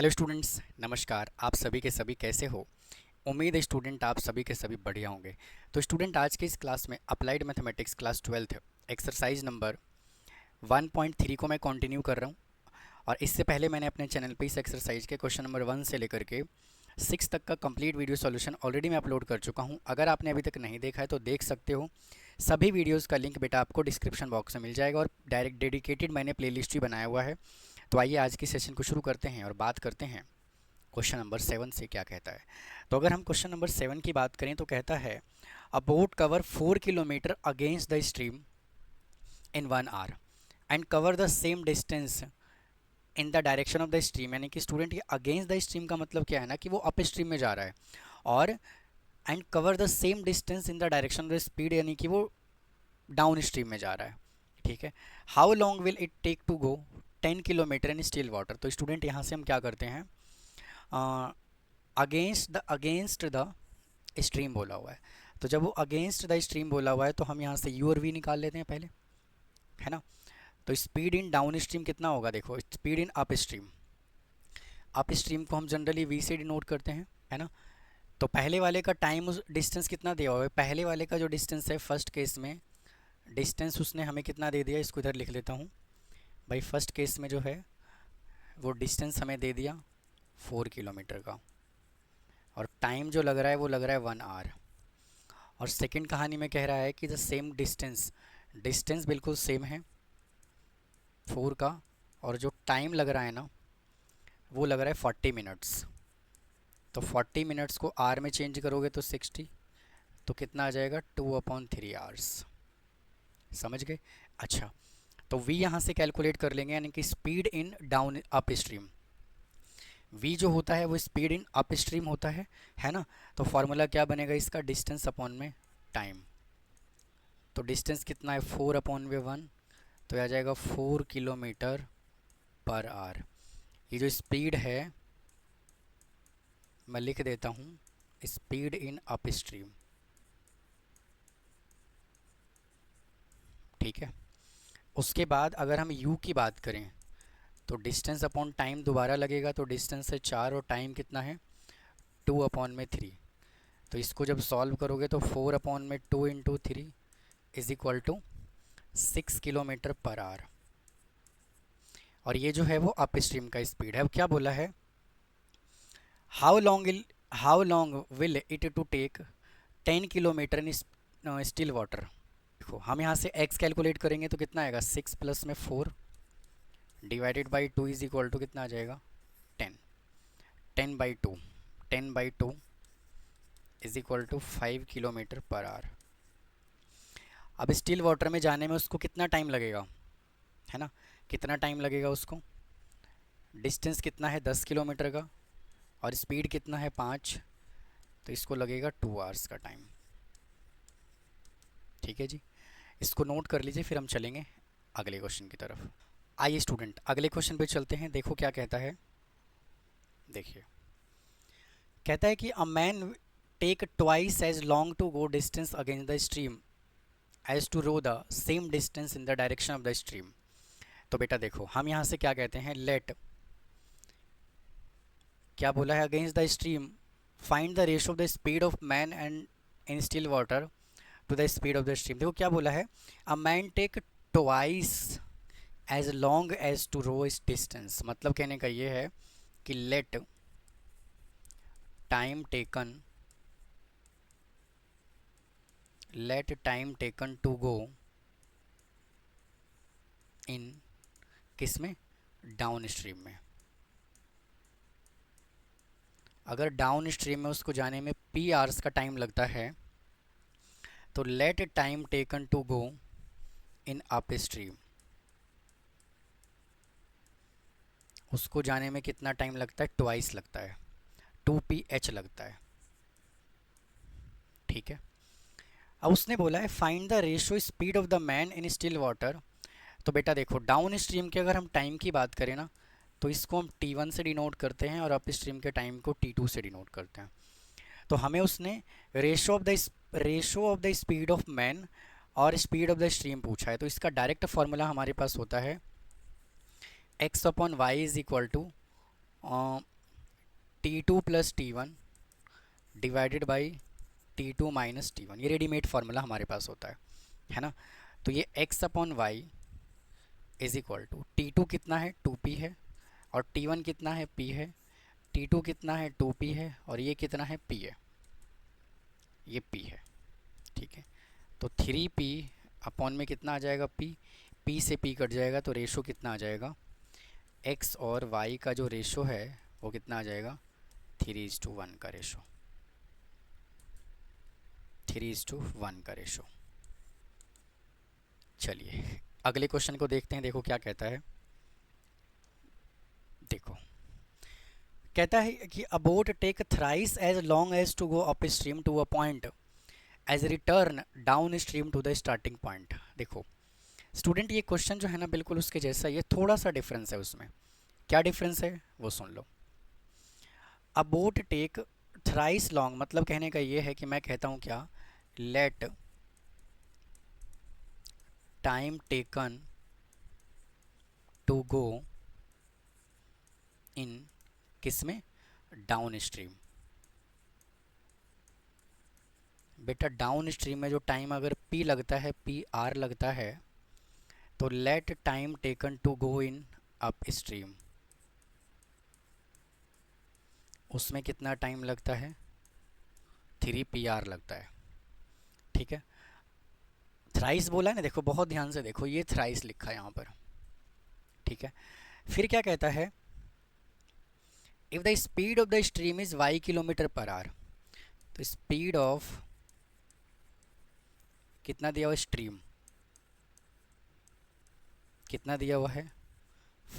Hello students, नमस्कार। आप सभी के सभी कैसे हो? उम्मीद है स्टूडेंट आप सभी के सभी बढ़िया होंगे। तो स्टूडेंट, आज के इस क्लास में applied mathematics class 12th exercise number 1.3 को मैं कंटिन्यू कर रहा हूँ। और इससे पहले मैंने अपने चैनल पे इस एक्सरसाइज के क्वेश्चन नंबर 1 से लेकर के 6 तक का कंप्लीट वीडियो सॉल्यूशन ऑलरेडी मैं अपलोड कर चुका हूँ। अगर आपने अभी तक नहीं देखा है तो देख सकते हो। सभी वीडियोज़ का लिंक बेटा आपको डिस्क्रिप्शन बॉक्स में मिल जाएगा और डायरेक्ट डेडिकेटेड मैंने प्लेलिस्ट भी बनाया हुआ है। तो आइए आज की सेशन को शुरू करते हैं और बात करते हैं क्वेश्चन नंबर 7 से क्या कहता है। तो अगर हम क्वेश्चन नंबर 7 की बात करें तो कहता है अ boat cover 4 kilometre against the stream in 1 our and cover the same distance in the direction of the stream. यानी कि स्टूडेंट, ये अगेंस्ट द स्ट्रीम का मतलब क्या है ना, कि वो अप स्ट्रीम में जा रहा है। और and cover the same distance in the direction of the speed, यानी कि वो डाउन स्ट्रीम में जा रहा है। ठीक है। How long will it take to go 10 kilometre in still water. तो स्टूडेंट, यहाँ से हम क्या करते हैं, अगेंस्ट द स्ट्रीम बोला हुआ है। तो जब वो अगेंस्ट द स्ट्रीम बोला हुआ है तो हम यहाँ से यू और वी निकाल लेते हैं पहले, है ना। तो स्पीड इन डाउन स्ट्रीम कितना होगा, देखो स्पीड इन अप स्ट्रीम को हम जनरली वी से डिनोट करते हैं, है ना। तो पहले वाले का टाइम उस डिस्टेंस कितना दिया हुआ है, पहले वाले का जो डिस्टेंस है फर्स्ट केस में डिस्टेंस उसने हमें कितना दे दिया, इसको इधर लिख लेता हूँ भाई। फर्स्ट केस में जो है वो डिस्टेंस हमें दे दिया 4 किलोमीटर का, और टाइम जो लग रहा है वो लग रहा है 1 आवर। और सेकंड कहानी में कह रहा है कि द सेम डिस्टेंस, डिस्टेंस बिल्कुल सेम है 4 का, और जो टाइम लग रहा है ना वो लग रहा है 40 मिनट्स। तो 40 मिनट्स को आर में चेंज करोगे तो 60, तो कितना आ जाएगा 2/3 आवर्स। समझ गए? अच्छा, तो वी यहाँ से कैलकुलेट कर लेंगे, यानी कि speed in down up stream. V जो होता है वो स्पीड इन अप स्ट्रीम होता है ना। तो फॉर्मूला क्या बनेगा इसका, डिस्टेंस अपॉन में टाइम। तो डिस्टेंस कितना है 4/1, तो आ जाएगा 4 किलोमीटर पर आवर। ये जो स्पीड है मैं लिख देता हूँ, स्पीड इन अप स्ट्रीम। ठीक है। उसके बाद अगर हम यू की बात करें तो डिस्टेंस अपॉन टाइम दोबारा लगेगा, तो डिस्टेंस है 4 और टाइम कितना है 2/3। तो इसको जब सॉल्व करोगे तो 4/2 into 3 is equal to 6 kilometre per hour. और ये जो है वो अप स्ट्रीम का स्पीड है। अब क्या बोला है, how long will it to take 10 kilometre in still water. देखो हम यहाँ से x कैलकुलेट करेंगे तो कितना आएगा, 6 प्लस में 4 divided by 2 is equal to कितना आ जाएगा 10। 10/2, 10/2 is equal to 5 kilometre per hour. अब स्टिल वाटर में जाने में उसको कितना टाइम लगेगा, है ना, कितना टाइम लगेगा उसको। डिस्टेंस कितना है 10 किलोमीटर का और स्पीड कितना है 5, तो इसको लगेगा 2 आवर्स का टाइम। ठीक है जी, इसको नोट कर लीजिए, फिर हम चलेंगे अगले क्वेश्चन की तरफ। आइए स्टूडेंट, अगले क्वेश्चन पे चलते हैं। देखो क्या कहता है, देखिए कहता है कि a man take twice as long to go distance against the stream as to row the same distance in the direction of the stream. तो बेटा देखो हम यहाँ से क्या कहते हैं, लेट, क्या बोला है, against the stream find the ratio of the speed of man and in still water to the speed of the stream. देखो क्या बोला है, a man take twice as long as to row इस distance. मतलब कहने का ये है कि let time taken, let time taken to go in, किस में, डाउन स्ट्रीम में। अगर डाउन स्ट्रीम में उसको जाने में p आवर्स का टाइम लगता है तो let time taken to go in up stream, उसको जाने में कितना टाइम लगता है, ट्वाइस लगता है, 2ph लगता है। ठीक है। अब उसने बोला है find the ratio speed of the man in still water. तो बेटा देखो डाउन स्ट्रीम के अगर हम टाइम की बात करें ना तो इसको हम t1 से डिनोट करते हैं और अप स्ट्रीम के टाइम को t2 से डिनोट करते हैं। तो हमें उसने ratio of the speed of man और स्पीड ऑफ द स्ट्रीम पूछा है। तो इसका डायरेक्ट फार्मूला हमारे पास होता है x/y is equal to T two plus T one divided by T two minus T one, ये रेडीमेड फार्मूला हमारे पास होता है ना। तो ये x upon Y is equal to T two कितना है 2p है, और टी वन कितना है p है, टी टू कितना है 2p है, और ये कितना है p है, ये p है। ठीक है, तो 3p अपॉन में कितना आ जाएगा p से p कट जाएगा, तो रेशो कितना आ जाएगा, x और y का जो रेशो है वो कितना आ जाएगा 3:1 का रेशो, 3:1 का रेशो। चलिए अगले क्वेश्चन को देखते हैं, देखो क्या कहता है। देखो कहता है कि a boat take thrice as long as to go up stream to a point as return down stream to the starting point. देखो स्टूडेंट ये क्वेश्चन जो है ना बिल्कुल उसके जैसा, ये थोड़ा सा डिफरेंस है उसमें। क्या डिफरेंस है वो सुन लो। A boat take thrice long मतलब कहने का ये है कि मैं कहता हूँ क्या, let time taken to go in किसमें, डाउन स्ट्रीम। बेटा डाउन स्ट्रीम में जो टाइम अगर p लगता है, पी आर लगता है, तो let time taken to go in up stream, उसमें कितना टाइम लगता है 3 PR लगता है। ठीक है, थ्राइस बोला है ना, देखो बहुत ध्यान से देखो, ये थ्राइस लिखा है यहाँ पर। ठीक है, फिर क्या कहता है, if the speed of the stream is y km/h, तो स्पीड ऑफ कितना दिया हुआ स्ट्रीम, कितना दिया हुआ है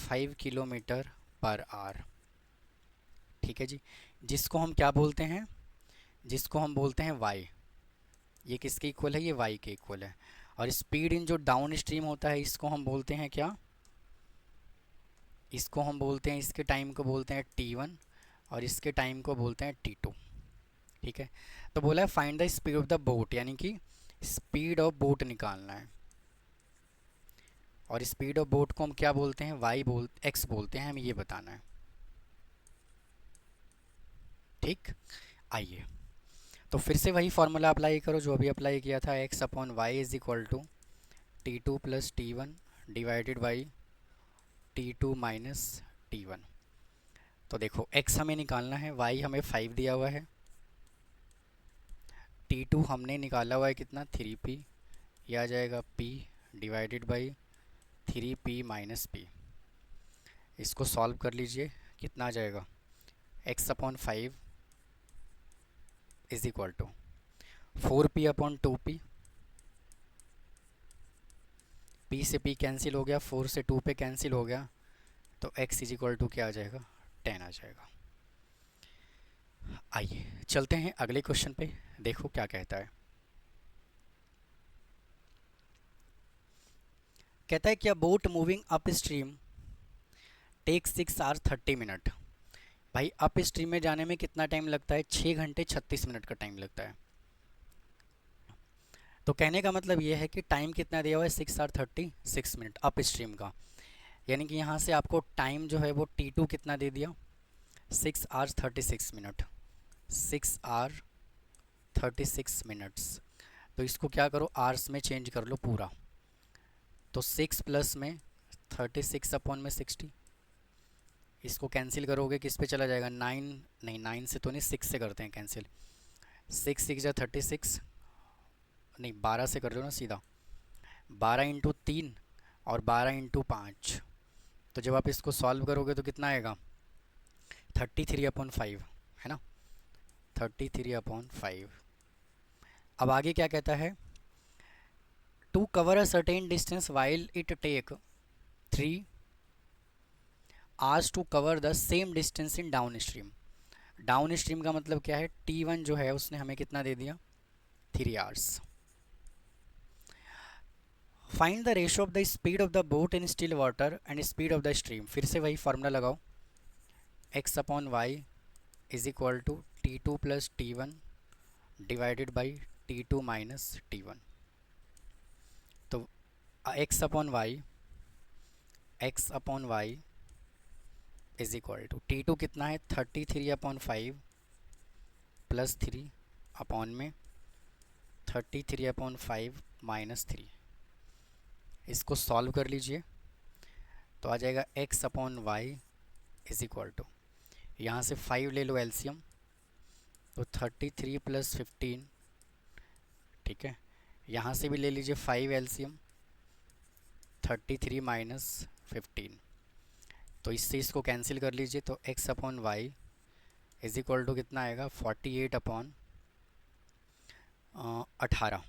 5 km/h। ठीक है जी, जिसको हम क्या बोलते हैं, जिसको हम बोलते हैं y, ये किसके इक्वल है, ये y के इक्वल है। और स्पीड इन जो डाउन स्ट्रीम होता है इसको हम बोलते हैं क्या, इसको हम बोलते हैं, इसके टाइम को बोलते हैं t1 और इसके टाइम को बोलते हैं t2। ठीक है, तो बोला है find the speed of the boat, यानी कि स्पीड ऑफ बोट निकालना है। और स्पीड ऑफ बोट को हम क्या बोलते हैं, x बोलते हैं, हमें ये बताना है। ठीक, आइए तो फिर से वही फार्मूला अप्लाई करो जो अभी अप्लाई किया था, x upon Y is equal to T two plus T one divided by T two minus T one. तो देखो x हमें निकालना है, y हमें 5 दिया हुआ है, t2 हमने निकाला हुआ है कितना 3p, यह आ जाएगा p divided by 3p minus p। इसको सॉल्व कर लीजिए, कितना आ जाएगा, x upon 5 is equal to 4p upon 2p, p से p कैंसिल हो गया, 4 से 2 पे कैंसिल हो गया, तो x इज इक्वल टू क्या आ जाएगा 10 आ जाएगा। आइए चलते हैं अगले क्वेश्चन पे, देखो क्या कहता है। कहता है कि a boat moving up stream take 6 hours 30 minutes। भाई अप स्ट्रीम में जाने में कितना टाइम लगता है, 6 घंटे 36 मिनट का टाइम लगता है। तो कहने का मतलब ये है कि टाइम कितना दिया हुआ है 6 hours 36 minutes अप स्ट्रीम का, यानी कि यहाँ से आपको टाइम जो है वो t2 कितना दे दिया 6 hours 36 minutes, 6 hours 36 minutes। तो इसको क्या करो आर्स में चेंज कर लो पूरा, तो 6 प्लस में 36 अपॉन में 60, इसको कैंसिल करोगे किस पे चला जाएगा 9, नहीं 9 से तो नहीं 6 से करते हैं कैंसिल, 6 6 जा 36, नहीं 12 से कर लो ना सीधा, 12 × 3 और 12 × 5। तो जब आप इसको सॉल्व करोगे तो कितना आएगा 33/5, है ना 33/5। अब आगे क्या कहता है, to cover a certain distance while it take 3 hours to cover the same distance in down stream. Down stream का मतलब क्या है, t1 जो है उसने हमें कितना दे दिया 3 hours। Find the ratio of the speed of the boat in still water and speed of the stream. फिर से वही फार्मूला लगाओ, x upon Y is equal to t2 plus t1 divided by t2 minus t1। तो x upon Y is equal to T2 कितना है 33/5 plus 3 upon में 33/5 minus 3। इसको solve कर लीजिए तो आ जाएगा x/y इज इक्वल टू, यहाँ से 5 ले लो एलसीएम तो 33 प्लस 15, ठीक है। यहाँ से भी ले लीजिए 5 एलसीएम 33 माइनस 15, तो इससे इसको कैंसिल कर लीजिए तो x/y इज इक्वल टू कितना आएगा 48/18,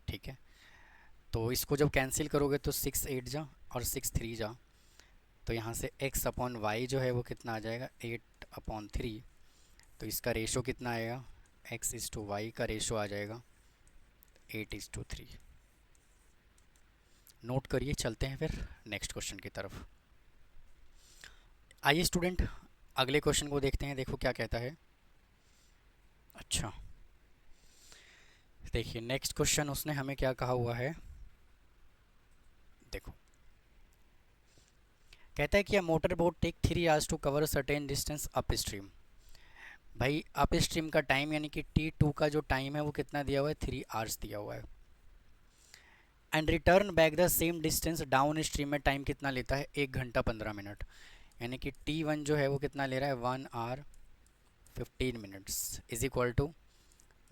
ठीक है। तो इसको जब कैंसिल करोगे तो 6 8 जा और 6 3 जा, तो यहाँ से x/y जो है वो कितना आ जाएगा 8/3। तो इसका रेशो कितना आएगा, x/y का रेशो आ जाएगा 8:3। नोट करिए, चलते हैं फिर नेक्स्ट क्वेश्चन की तरफ। आइए स्टूडेंट अगले क्वेश्चन को देखते हैं, देखो क्या कहता है। अच्छा देखिए नेक्स्ट क्वेश्चन उसने हमें क्या कहा हुआ है, देखो कहता है कि a motor boat take 3 hours to cover certain distance up stream. भाई अप स्ट्रीम का टाइम यानी कि T2 का जो टाइम है वो कितना दिया हुआ है 3 आवर्स दिया हुआ है। And return back the same distance down stream में टाइम कितना लेता है 1 घंटा 15 मिनट, यानी कि T1 जो है वो कितना ले रहा है 1 hour 15 minutes is equal to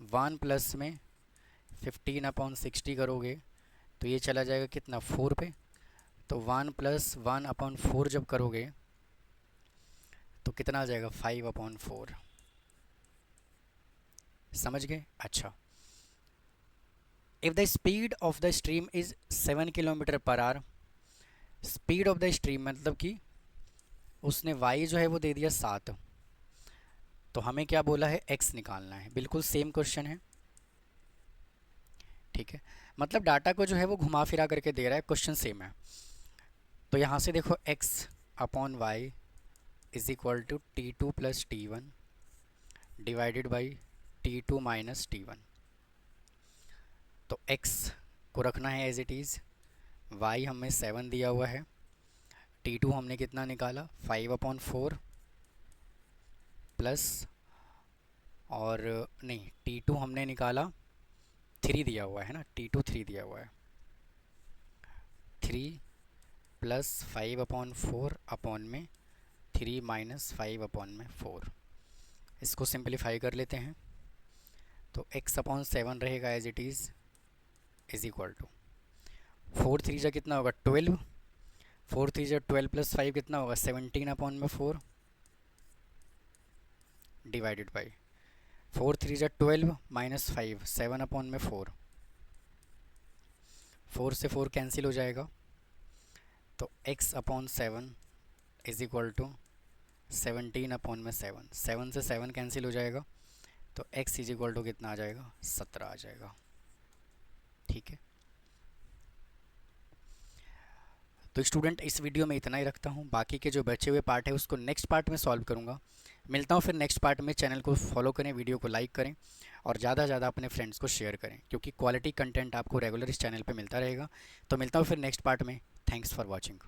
1 plus में 15/60 करोगे तो ये चला जाएगा कितना 4 पे, तो 1 प्लस 1/4 जब करोगे तो कितना आ जाएगा 5/4, समझ गए। अच्छा if the speed of the stream is 7 kilometre per our, speed of the stream मतलब कि उसने y जो है वो दे दिया 7, तो हमें क्या बोला है x निकालना है। बिल्कुल सेम क्वेश्चन है, ठीक है। मतलब डाटा को जो है वो घुमा फिरा करके दे रहा है, क्वेश्चन सेम है। तो यहाँ से देखो x/y is equal to T2 plus T1 divided by T2 minus T1। तो x को रखना है एज इट इज़, y हमें 7 दिया हुआ है, T2 हमने कितना निकाला 5/4 प्लस और नहीं T2 हमने निकाला 3 दिया हुआ है ना, T2 3 दिया हुआ है, 3 प्लस 5/4 अपॉन में 3 माइनस 5/4। इसको सिंप्लीफाई कर लेते हैं तो x/7 रहेगा as it is is equal to 4 3 जा कितना होगा 12, 4 3 जा 12 प्लस 5 कितना होगा 17/4 डिवाइडेड बाई 4 3 जा 12 माइनस 5 7/4, 4 से 4 कैंसिल हो जाएगा तो x/7 इज इक्वल टू 17/7, 7 से 7 कैंसिल हो जाएगा तो x इज इक्वल टू कितना आ जाएगा 17 आ जाएगा, ठीक है। तो स्टूडेंट इस वीडियो में इतना ही रखता हूँ, बाकी के जो बचे हुए पार्ट है उसको नेक्स्ट पार्ट में सॉल्व करूँगा। मिलता हूँ फिर नेक्स्ट पार्ट में। चैनल को फॉलो करें, वीडियो को लाइक करें और ज़्यादा से ज़्यादा अपने फ्रेंड्स को शेयर करें, क्योंकि क्वालिटी कंटेंट आपको रेगुलर इस चैनल पे मिलता रहेगा। तो मिलता हूँ फिर नेक्स्ट पार्ट में। Thanks for watching.